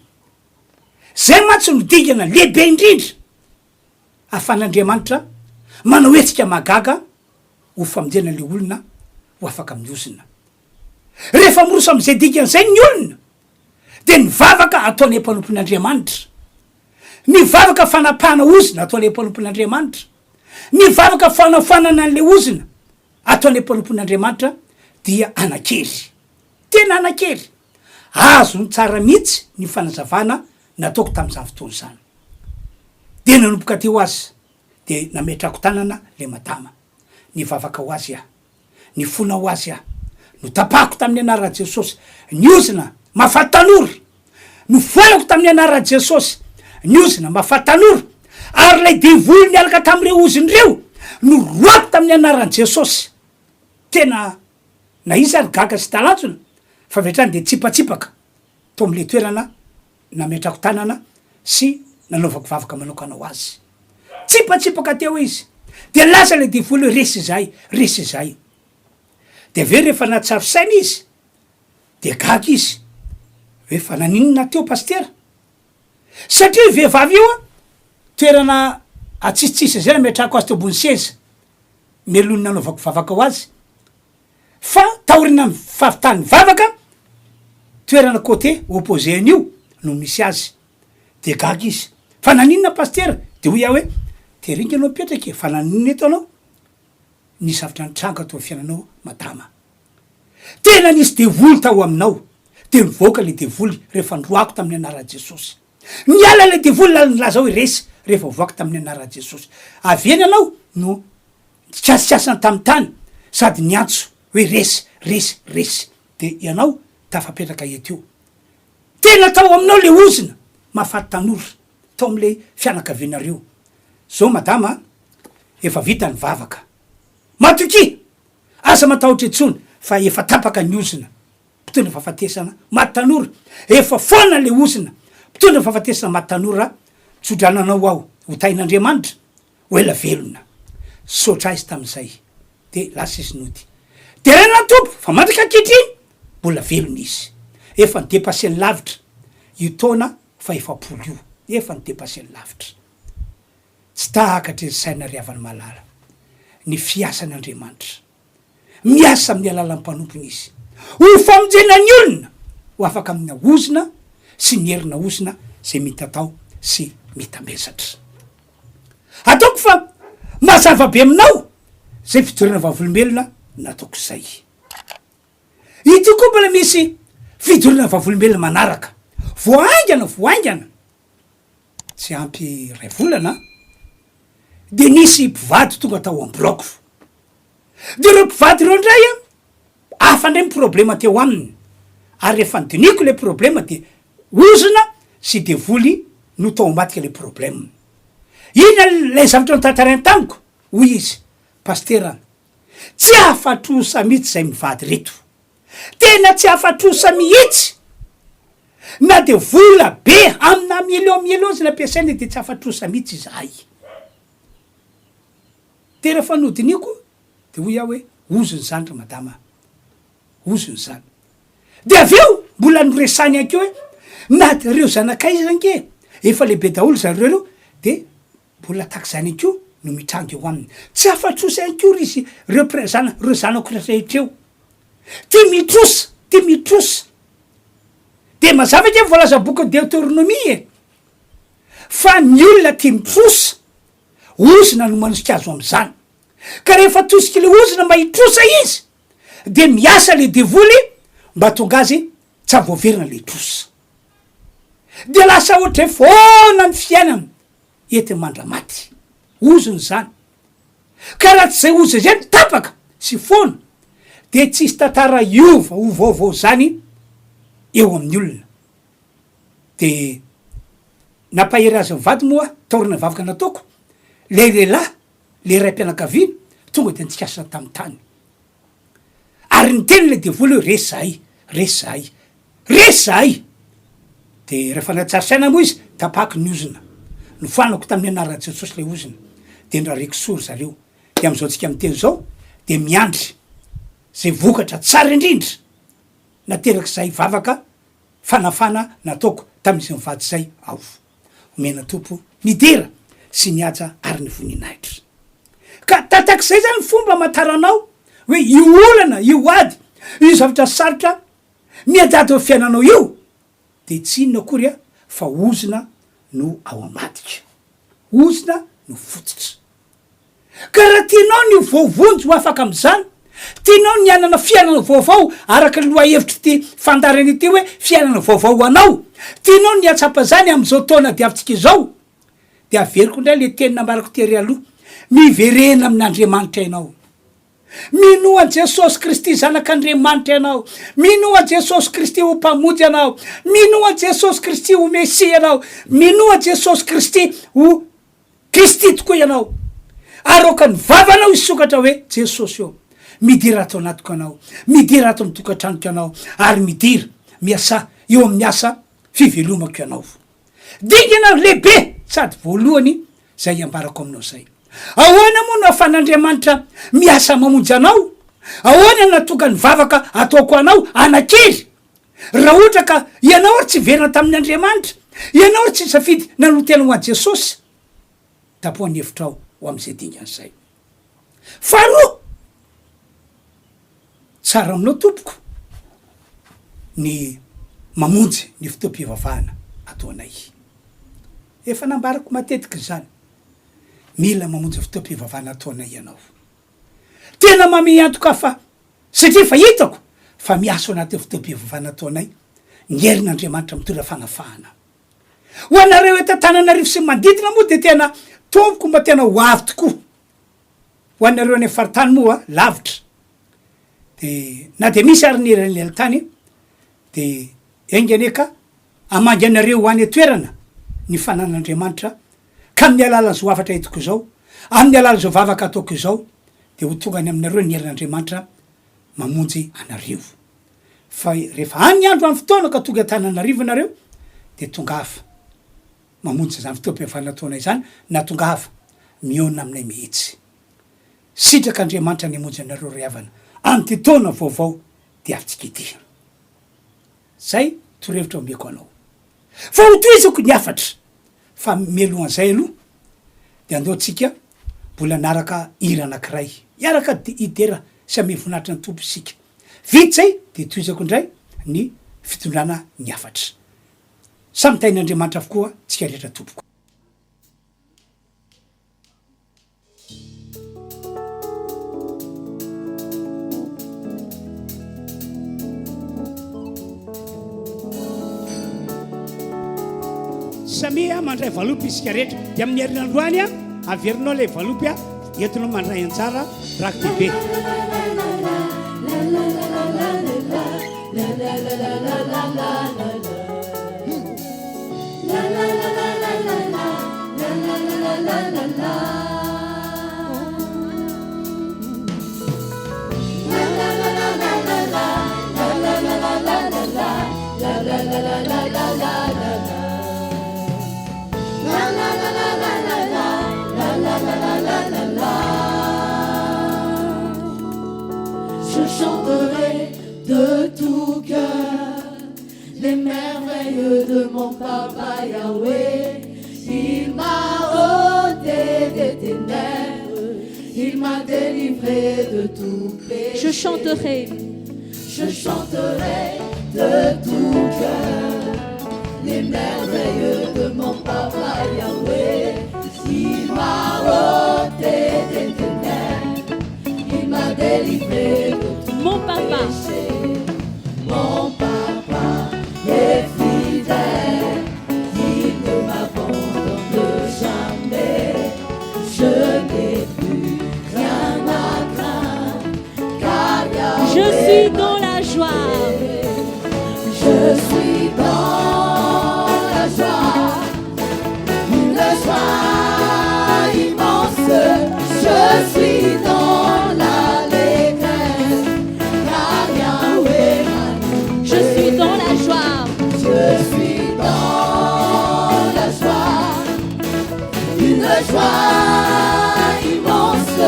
zay mantsy no dingana lehibe indrindra ahafan'Andriamanitra manao hetsika magaga ho famonjena le olona ho afaka miozina rehefa miroso am'izay dingana zay ny olona de nivavaka ataony mpanompon'Andriamanitra nivavaka fanapahana ozina ataony mpanompon'Andriamanitra nivavaka fanafanana an'le ozina ataony mpanompon'Andriamanitra dia anakely tena anakely azo ny tsara mihitsy ny fanazavana nataoko tam'izany fotoana zany de nanomboka teo azy de nametrako tanana le madama nivavaka ho azy ny fona ho azy no tapahako tamin'ny anaran'i Jesosy ny ozina mahafatanora no foalako tamin'ny anaran'i Jesosy ny ozina mahafatanora ary lay devoly ny alaka tam'ireo oziny reo no roako tamin'ny anaran'i Jesosy tena na izy ary gaga sy talanjona fa vetrany de tsipatsipaka to am'le toerana nametrako tanana sy nanaovako vavaka manokana ho azy tsipatsipaka teo izy de lasa le devoly resy zay de aveo rehefa natsarosaina izy de gaga izy hoe fa naninona teo pastera satria vehivavy io toerana atsisitsisy zay nametrako azy teo ambony seza melony nanaovako vavaka ho azy fa taorina mifavitany vavaka toerana côté opposé an'io no misy azy de gaga izy fa naninona pastera de hoy hoe teringa anao mipetraky fa naninona eto anao ny zavatra nitranga atao fiainanao madama tena nisy devoly tao aminao de nivoaka le devoly rehefa ndroako tamin'ny anaran'i Jesosy niala le devoly laza hoe resy rehefa voaka tamin'ny anaran'i Jesosy aveny anao no tsiasitsiasana tamin'ny tany sady niantso hoe resy de ianao tafapetraka eto tena tao aminao le ozina mahafaty tanora tao am'le fianakavianareo zao madama efa vita ny vavaka matoky asa matahotra etsony fa efa tapaka ny ozina mpitondra fahafatesana maty tanora efa foana le ozina mpitondra fahafatesana maty tanora tsodrananao ao ho tain'Andriamanitra ho ela velona sotra izy tam'izay de lasa izy nody de rena tompo fa mandrika ankehitriny mbola velona izy efa nydepase ny lavitra io taona fa efapolo io efa nydepase ny lavitra tsy tahakatry saina riavany malala ny fiasan'Andriamanitra miasa amin'ny alalan'ny mpanompony izy ho famonjena ny olona ho afaka amin'ny ozina sy ny herina ozina zay mitatao sy mitambezatra ataoko fa mazava be aminao zay fidorana vavolombelona nataoko zay ity koa mbola misy fidorana vavolombelona manaraka voaingana tsy ampy ray volana de nisy mpivady tonga tao ambloko de reo mpivady reo ndray afa ndray problema teo aminy ary rehefa nydiniko le problema de ozina sy devoly no tao ambatika le problema ina le zavatra notantarainy tamiko hoy izy pastera tsy afatrosa mihitsy zay mivady reto tena tsy afatrosa mihitsy na de vola be amina million zay nampiasainy de tsy afatrosa mihitsy zahay de rehefa nodiniko de hoy aho hoe ozony zany ry madama ozony zany de aveo mbola noresany akeo hoe na de reo zanakay zanke efa lehibe daholo zareo de mbola taky zany akeo no mitranga eo aminy tsy afatrosa ankeo izy reo zanako rehetreo ty mitrosa de mazava ke voalaza boky Deutéronomie fa ny olona ty mitrosa ozina no manosika azo am'izany ka rehefa tosika le ozina mba hitrosa izy de miasa le devoly mba tonga azy tsy avoaverina le trosa de lasa ohatra hoe foana ny fiainana entiny mandramaty ozony zany ka raha tsy zay oziny zay tapaka sy foana de tsisy tantara iova ho vaovao zany eo amin'ny olona de nampahery azy mivady moa taorina vavaka nataoko le lehilahy le ray mpianakaviana tonga de nitsikasana tamy tany ary niteny le devoly hoe resy zahay de rehefa natsarosaina moa izy tapaky ny ozina no fanako tamin'ny anaran'i Jesosy le ozina de ndrareko sory zareo de am'izao tsika miteny zao de miandry zay vokatra tsara indrindra naterak'izay vavaka fanafana nataoko tamin'izy mivady zay ao omena tompo nidera sy niaja ary ny voninahitra ka tatak'izay zany fomba mataranao hoe io olana io ady io zavatra sarotra miadady eo fiainanao io de tsy inona akory a fa ozina no ao amadika ozina no fototra ka raha tianao ny voavonjo ho afaka am'izany tianao ny anana fiainana vaovao araka loha hevitry ty fandarany ity hoe fiainana vaovao anao tianao ny atsapa zany am'izao taona diavintsika izao de averiko indray le teny nambarako tery aloha miverena amin'Andriamanitra ianao minoa Jesosy Kristy zanak'Andriamanitra ianao minoa Jesosy Kristy ho mpamonjy anao minoa Jesosy Kristy ho Mesia anao minoa Jesosy Kristy ho Kristy tokoa ianao aroka ny vavanao isokatra hoe Jesosy eo midira ato anatiko anao midira ato mitokantranoko ianao ary midira miasa eo amin'ny asa fivelomako ianao dingana lehibe sady voalohany zay ambarako aminao zay ahoana moa no afan'Andriamanitra miasa mamonjy anao ahoana natoka ny vavaka ataoko anao anakery raha ohatra ka ianao ary tsy verina tamin'ny Andriamanitra ianao ary tsy safidy nanotena ho a Jesosy tapoany hevitrao ho am'izay dingan'izay faharoa tsara aminao tompoko ny mamonjy ny fotoam-pivavahana ataonay efa nambarako matetiky zany mila mamonjy fotoam-pivavahana ataonay ianao tena mame antoka fa satria fa hitako fa miaso anaty fotoam-pivavahana ataonay ny herin'Andriamanitra mitondra fanafahana ho anareo eto Antananarivo sy manodidina moa de tena tompoko mba tena ho avy tokoa ho anareo any faritany moa lavitra de na de misy ary nirany tany de enganeka amangy anareo ho any atoerana ny fanan'Andriamanitra ka amin'ny alala zao afatra hitako izao amin'ny alala zao vavaka ataoko izao de ho tonga any aminareo ny herin'Andriamanitra mamonjy anareo fa rehefa any andro amin'ny fotoana ka tonga Antananarivo anareo de tonga hafa mamonjy zany fotoam-pivavahana ataonay zany na tonga hafa miona aminay mihitsy sitrak'Andriamanitra ny hamonjy anareo ry havana amty taona vaovao de avitsika ity zay torevitra omeko anao fa ho toizako ny afatra fa mialohan'izay aloha de andeotsika mbola naraka hira anankiray iaraka idera sy ame voninahitra ny tompo isika vity zay de toizako indray ny fitondrana ny afatra samy tain'Andriamanitra avokoa tsika rehetra tompoko samia mandray valopy isika rehetra de amin'ny herinandroany a averinao le valopy a entinao mandray anjara Rack TV Je chanterai de tout cœur les merveilles de mon papa Yahweh. Il m'a ôté des ténèbres, il m'a délivré de tout péché. Je chanterai de tout cœur les merveilles de mon papa Yahweh. Il m'a ôté des ténèbres, il m'a délivré de tout mon papa. péché. Mon papa est fidèle, il ne m'abandonne jamais. Je n'ai plus rien à craindre, car Yahweh Je suis dans la joie. je suis dans la joie, une joie immense. Je suis dans l'allégresse, car Yahweh m'a nourri. Je suis dans la joie. Je suis dans la joie, une joie immense.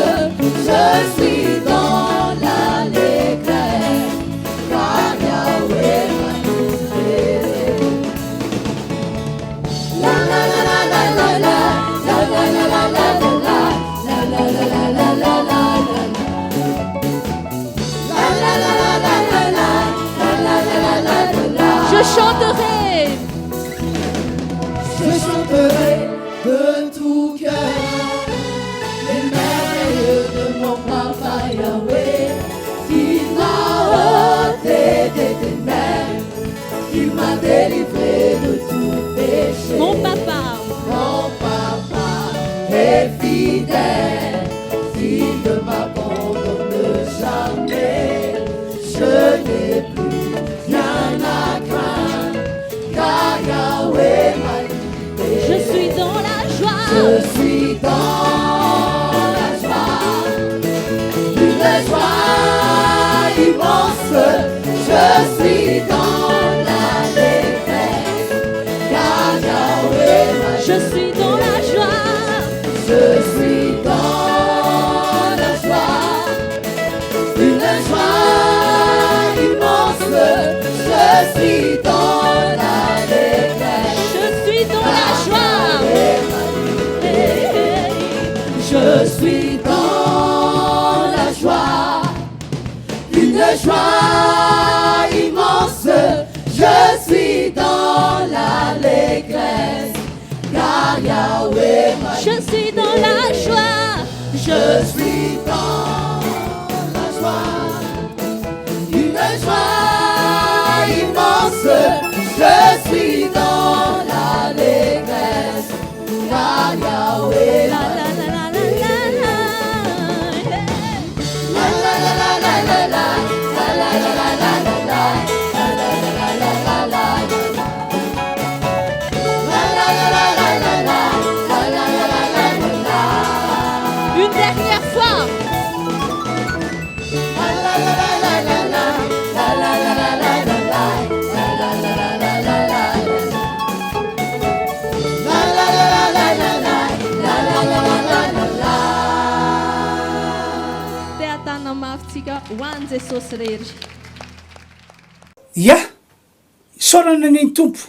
Je suis dans l'allégresse. chanterai. Je chanterai de tout cœur les merveilles de mon papa Yahweh. Il m'a ôté des ténèbres, il m'a délivré de tout péché. Mon papa est fidèle, il ne m'abandonne jamais. Je n'ai plus rien à craindre, car Yahweh m'a libéré. je suis dans la joie. Je suis dans la joie, une joie immense. Je suis dans l'allégresse, car Yahweh m'a libéré. Je suis dans la joie. Je suis dans la joie, une joie immense. Je suis dans l'allégresse. Je suis dans la joie. Je suis dans la joie, une joie immense. Je suis dans l'allégresse, car Yahweh m'a libéré. Je suis dans la joie. Je suis dans la joie, une joie immense. Je suis dans l'allégresse, car Yahweh La m'a la la la la la la. la la la la la la la la la la la la la la la. Une dernière fois. Teatana maftsika hoan Jesosy rery. ia isaorana neny tompo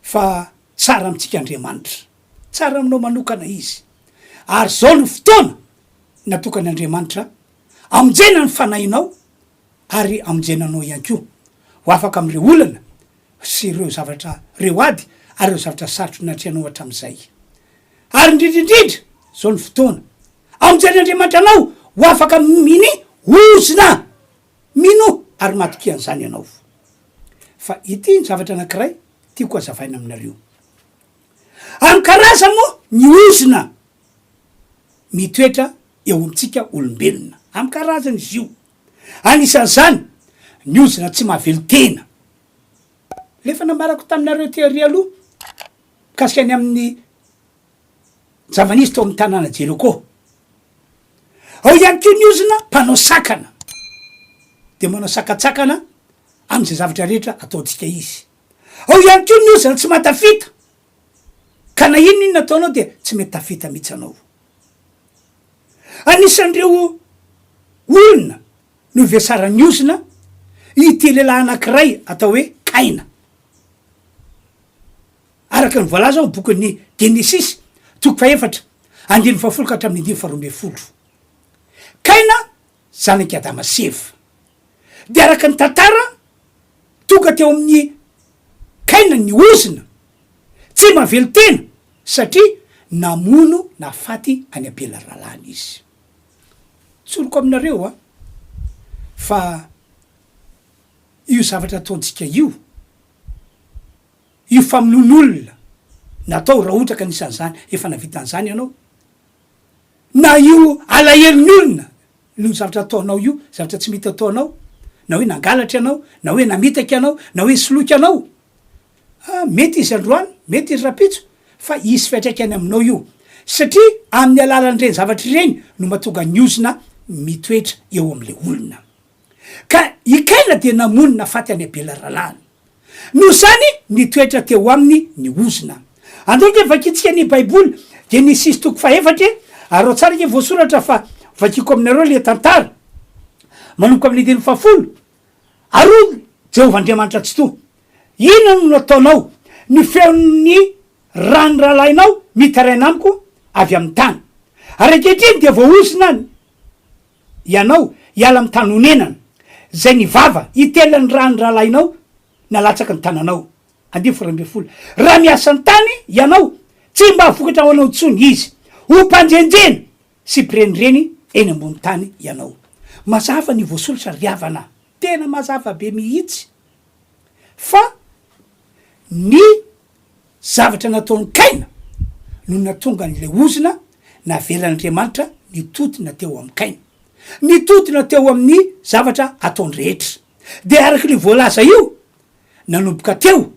fa tsara amitsika Andriamanitra, tsara aminao manokana izy, ary zao no fotoana natokan'Andriamanitra amonjena ny fanahinao ary amonjenanao ihany koa ho afaka am'ireo olana sy ireo zavatra reo ady ary ireo zavatra sarotry natrianao hatramin'izay. Ary indrindrindrindra zao ny fotoana amonjen'Andriamanitra anao ho afaka miny ozina mino ary matokian'izany ianao. Fa ity ny zavatra anankiray tiako hazavaina aminareo. Amin'ny karaza moa ny ozina mitoetra eo amintsika olombelona, amin'ny karazany izy io. Anisan'izany ny ozina tsy mahavelo-tena. Lefa namarako taminareo teoria aloha mikasika any amin'ny zava-nisy tao amin'ny tanàna Jeriko. Ao ihany koa ny ozina mpanao sakana, de manao sakatsakana am'izay zavatra rehetra ataontsika izy. Ao ihany koa ny ozina tsy matafita, ka na ino ino ataonao de tsy mety tafita mihitsy anao. Anisan'ireo olona no vesaran'ny ozina ity lehilahy anankiray atao hoe Kaina. Araka ny voalaza ao bokin'ny Genesis 2:4 ka hatramin'ny 5:12. Kaina zanaky Adama Seva. De araka ny tantara tonga teo amin'ny Kaina ny ozina tsy mahavelo-tena satria namono nafaty any am-piala-ralana izy. Tsoroko aminareo fa io zavatra ataontsika io famonon'olona natao raha ohatra ka nisan'izany efa navitan'izany ianao, na io alahelon'ny olona no zavatra ataonao io, zavatra tsy mety ataonao, na hoe nangalatra ianao, na hoe namitaka ianao, na hoe soloky ianao, mety izy androany, mety izy rapitso, fa isy fiatraikany aminao io satria amin'ny alalan'ireny zavatra ireny no mahatonga ny ozina mitoetra eo am'le olona. Ka i Kaina de namono nafaty any am-piala-ralana, no zany nitoetra teo aminy ny ozina. Andao ke vakitsika ny Baiboly Genesis 4 ary ao tsara ke voasoratra fa vakiko aminareo le tantara manomboka amin'ny 10 aro Jehovah Andriamanitra tsy to, inona no nataonao? Ny feon'ny rano ralahinao mitaraina amiko avy amin'ny tany, ary ankehitriny de voaozina any ianao hiala amin'ny tany honenana, zay ny vava itelan'ny rano ralahinao nalatsaka ny tananao andifo 20 raha miasany tany ianao tsy mba vokatra ho anao ntsony izy ho mpanjenjena sy pirenireny eny ambony tany ianao mazava ny voasolatra riavana tena mazava be mihitsy fa ny zavatra nataony kaina no natonga n'le ozina na velan'andriamanitra ny totina teo amin'ny kaina ny totina teo amin'ny zavatra ataony rehetra de araky ny voalaza io nanomboka teo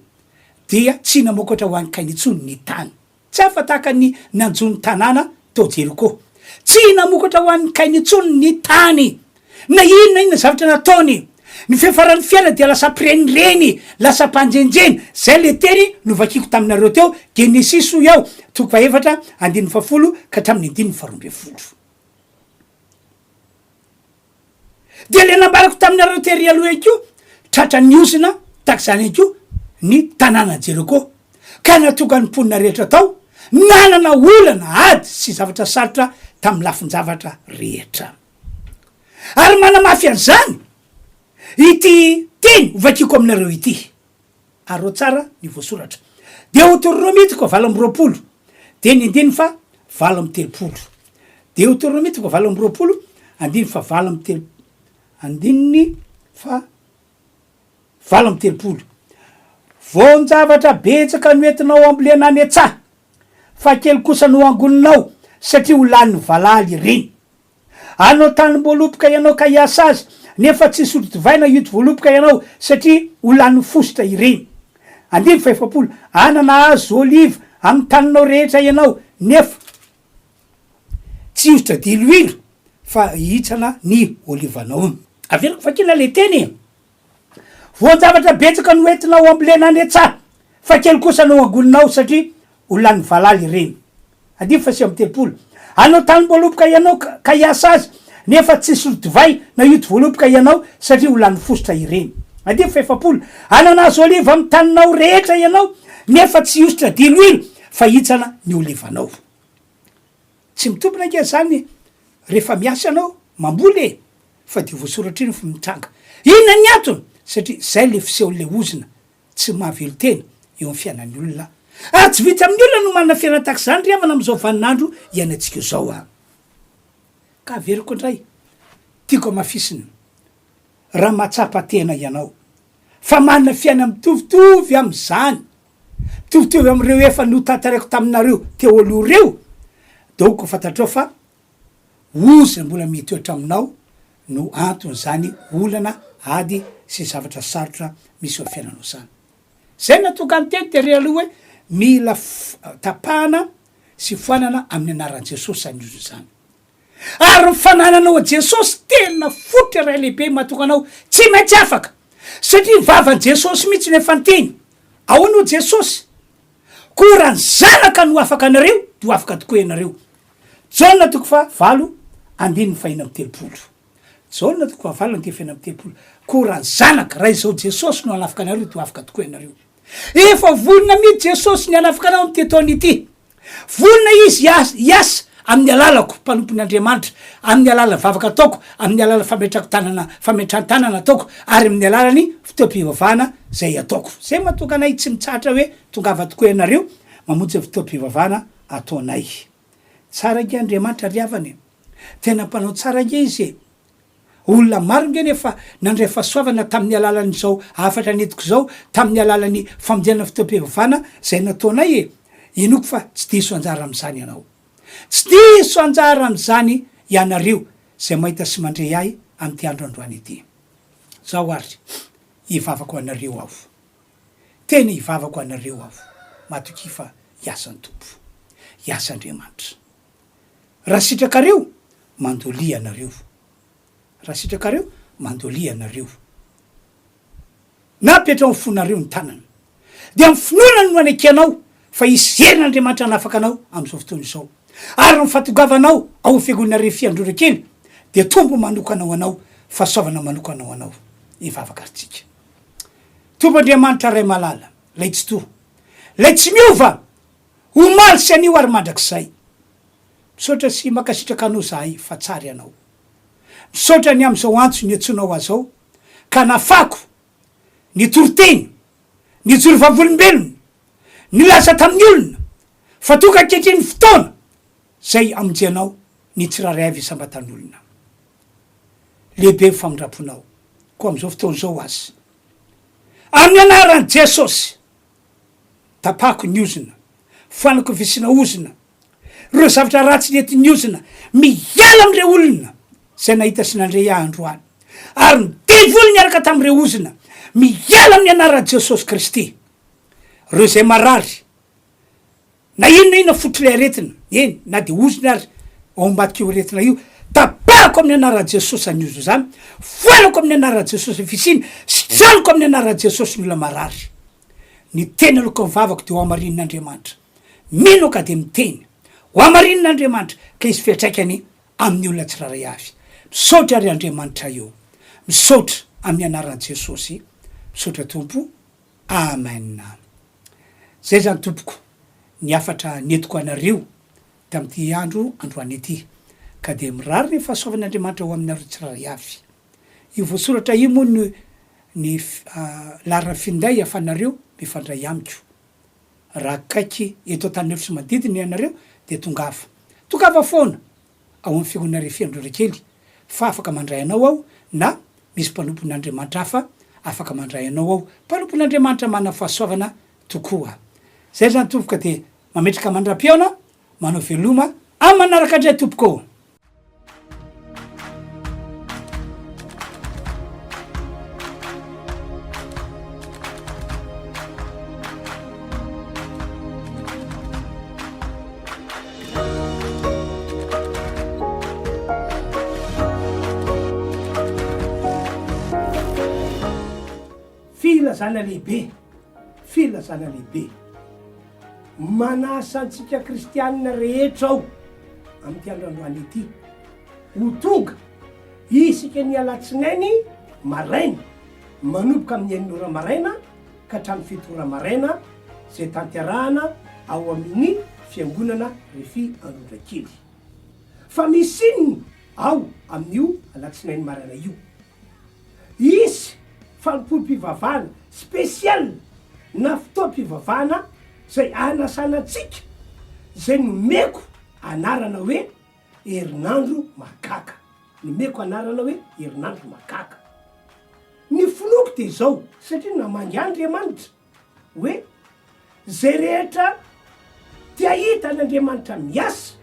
dia tsy namokatra ho any kaina itsony ny tany tsy afataka ny nanjony tanàna tao Jeriko tsy namokatra ho any kaina itsony ny tany na inona zavatra nataony ny fiafarany fiaina dia lasa pirenireny lasa mpanjenjeny zay le teny no vakiko taminareo teo Genesis iaho 2:7 ka hatramin'ny 5:12 de le nambarako taminareo tery aloha ko tratra ny ozina takzany ako ny tanàna Jeriko ka natonga ny mponina rehetra tao nanana olana ady sy zavatra sarotra tamin'ny lafin-javatra rehetra ary manamafy an'zany ity teny vakiko aminareo ity areo tsara ny voasoratra de Deutéronomie 20 de ny andiny fa 20 de Deutéronomie 20 andiny fa 20 andininy fa 20 vonjavatra betsaka no entinao ambolena any atsa fa kely kosa no angoninao satria ho lanin'ny valaly reny anao tany mbolopoka ianao ka hiasa azy nefa tsy sotro vaina ito voalopoka ianao satria ho lanin'ny fositra ireny andiny fa 7 anana azo olive amin'ny taninao rehetra ianao nefa tsy hositra diloilo fa hitsana ny olivanao averiko fakina le teny vonjavatra betsaka no entinao ambolena any atsa fa kely kosa no angoninao satria ho lanin'ny valaly ireny andiny fa 7 anao tany mbolopoka ianao ka hiasa azy nefa tsy sotrovay na ito voalopoka ianao satria ho lanin'ny fositra ireny andiny fa 7 anana azo oliva amin'ny taninao rehetra ianao nefa tsy hositra diloilo fa hitsana ny olivanao tsy mitompona nke zany rehefa miasa anao mamboly fa de voasoratra iny fa mitranga inona ny atony satria zay le fisehon'le ozina tsy mahavelo tena eo amin'ny fiainan'ny olona ary tsy vitsy amin'ny olona no manana fiaina taky zany riavana am'izao vaninandro ianatsika zao ka averiko indray tiako mafisiny raha matsapa tena ianao fa manana fiaina mitovitovy am'zany mitovitovy am'ireo efa notantareko taminareo teo aloha reo doko fantatreo fa ozina mbola mitoetra aminao no antony zany olana ady sy zavatra sarotra misy eo fiainanao zany zay natonga any teny tere aloha hoe mila tapahana sy foanana amin'ny anaran'i Jesosy zany izy zany ary mifanananao a Jesosy tena fotra ray lehibe mahatonga anao tsy maintsy afaka satria vavan'i Jesosy mihitsy nefa nteny ahoana Jesosy ko raha ny zanaka no afaka anareo de ho afaka tokoa ianareo Jaona 5:3 Jaona 5:3 ko raha ny zanaka raha izao Jesosy no anafaka anareo de ho afaka tokoa ianareo efa volona mihitsy Jesosy ny anafaka anao am'ty taony ity volona izy iasa amin'ny alalako mpanompon'Andriamanitra amin'ny alala vavaka ataoko amin'ny alala fametrahn-tanana ataoko ary amin'ny alalany fitoam-pivavahana zay ataoko zay mahatonga anay tsy mitsahatra hoe tongava tokoa ianareo mamonjy fitoam-pivavahana ataonay tsara nge Andriamanitra riavany tena mpanao tsara nge izy olona maro nge nefa nandray fahasoavana tamin'ny alalan'izao afatra netiko zao tamin'ny alalany famonjena fitoam-pivavahana zay nataonay inoko fa tsy diso anjara am'zany ianao tsy diso anjara am'zany ianareo zay mahita sy mandray ahy am'ty andro androany ity zao ary ivavako anareo aho tena ivavako anareo aho matoky fa hiasan'ny tompo hiasa Andriamanitra raha sitrakareo mandoli anareo raha sitrakareo mandoli anareo na petra amin'ny fonareo ny tanana de amin'ny finoana no anekianao fa iserin'Andriamanitra anafaka anao am'izao fotoana izao ary mifatogavanao ao fiagonareo fiandrora kely de tombo manokanao anao fahasoavana manokanao anao ivavaka aritsika tombo Andriamanitra ray malala lay tsy to lay tsy miova omaly sy anio ary mandrakizay misaotra sy makasitraka anao zahay fa tsara anao misaotra ny am'izao antso ny antsonao azao ka nafako ny toroteny ny joro vavolombelona ny lasa tamin'ny olona fa toka kehitriny fotoana zay amonjenao ny tsiraray avy isambatan'olona lehibe famindraponao ko am'izao fotoana zao azy amin'ny anaran'i jesosy tapako ny ozina fanako visina ozina reo zavatra ratsy netiny ozina miala am'ireo olona zay nahita sy nandre androany ary midevoly niaraka tam'ireo ozina miala amin'ny anaran'i jesosy kristy reo zay marary na inona fotry le aretina eny na de ozina ary ombadika io aretina io tapahako amin'ny anaran'i jesosy aniozo zany foanako amin'ny anaran'i jesosy fisiny sitraniko amin'ny anaran'i jesosy ny olona marary ny tena aloko mivavako de ho amarin'Andriamanitra mino ka de miteny ho amarin'Andriamanitra ka izy fiatraikany amin'ny olona tsiraray avy misaotra ary Andriamanitra io misaotra amin'ny anaran'i jesosy misaotra tompo amen zay zany tompoko ny afatra netiko anareo tam'ty androany ety ka de mirary ny fahasoavan'Andriamanitra ho aminareo tsiraray avy io voasoratra io moa ny lara finday afanareo mifandray amiko raha kaiky eto an-tanyreo sy manodidiny ianareo de tongava foana ao amin'ny fiangonana fiandrorakely fa afaka mandray anao ao na misy mpanompon'Andriamanitra hafa afaka mandray anao ao mpanompon'Andriamanitra mana fahasoavana tokoa zay zany tompoka de mametraka mandram-piona manao veloma amin'ny manaraka andray tompoko filazana lehibe manasa antsika kristianina rehetra ao am'ty androandroany ety ho tonga isika ny alatsinainy maraina manomboka amin'ny enin'ora maraina ka hatramy fito ora maraina zay tanterahana ao amin'ny fiangonana refy Androrakely fa misy inony ao amin'io alatsinainy maraina io isy fanompo-pivavahana spesial na fotoam-pivavahana zay anasanatsika zay nomeko anarana hoe herinandro makaka nomeko anarana hoe herinandro makaka ny finoko de zao satria namangy Andriamanitra hoe zay rehetra tia hita an'Andriamanitra miasa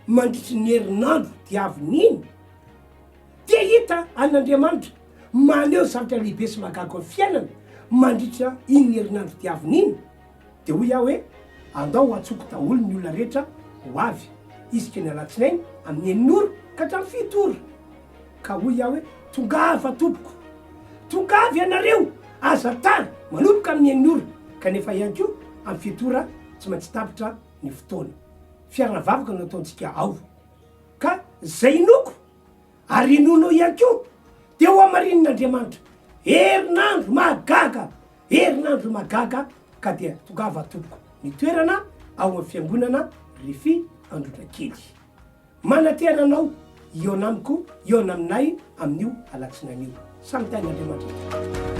mandritry ny herinandro diavin'iny tia hita an'Andriamanitra maneo zavatra lehibe sy mahagaga fiainana mandritra iny ny herinandro diavin'iny de hoy aho hoe andao atsoko daholo ny olona rehetra ho avy isika ny alatsinainy amin'ny enin'ora ka hatramy fito ora ka hoy aho hoe tongava tompoko tongavy ianareo aza tany manomboka amin'ny enin'ora kanefa ihany ko amin'ny fito ora tsy maintsy tapitra ny fotoana fiaravavaka no ataontsika ao ka zay noko ary inono ihany ko de ho amarin'Andriamanitra herinandro magaga ka dia tongava tompoko ny toerana ao amin'ny fiangonana refy Androrakely manatena anao io anamiko io naminay amin'io alatsinain'io samy tain'Andriamanitra